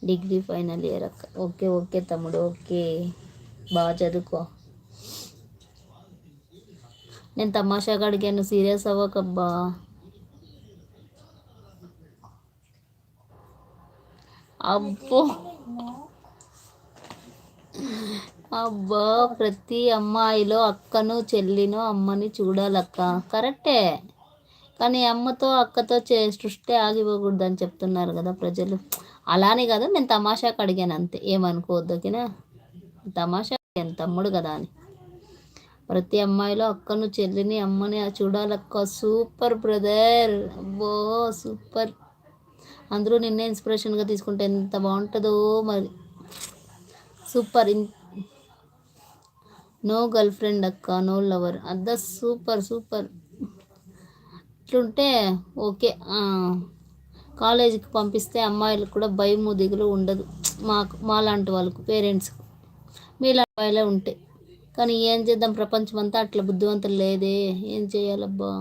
Degree final year అక్క. Okay okay తమ్ముడు, okay, బాగా చదువుకో. నేను తమాషాగా అడిగాను, సీరియస్ అవ్వకబ్బా. అబ్బో అబ్బా, ప్రతి అమ్మాయిలో అక్కను చెల్లినో అమ్మని చూడాలక్క, కరెక్టే. కానీ అమ్మతో అక్కతో సృష్టి ఆగిపోకూడదు అని చెప్తున్నారు కదా ప్రజలు. అలానే కదా, నేను తమాషాకి అడిగాను అంతే, ఏమనుకోవద్దు ఓకేనా. తమాషా అడిగాను, తమ్ముడు కదా అని. ప్రతి అమ్మాయిలో అక్కను చెల్లిని అమ్మని చూడాలక్క. సూపర్ బ్రదర్, అబ్బో సూపర్. అందరూ నిన్నే ఇన్స్పిరేషన్గా తీసుకుంటే ఎంత బాగుంటుందో మరి. సూపర్. నో గర్ల్ ఫ్రెండ్ అక్క, నో లవర్, అద్దా సూపర్ సూపర్. ఇట్లుంటే ఓకే. కాలేజీకి పంపిస్తే అమ్మాయిలకు కూడా భయం దిగులు ఉండదు. మాలాంటి వాళ్ళకు పేరెంట్స్కు మీలాంటి వాళ్ళే ఉంటే. కానీ ఏం చేద్దాం, ప్రపంచం అంతా అట్లా బుద్ధివంతులు లేదే, ఏం చేయాలబ్బా.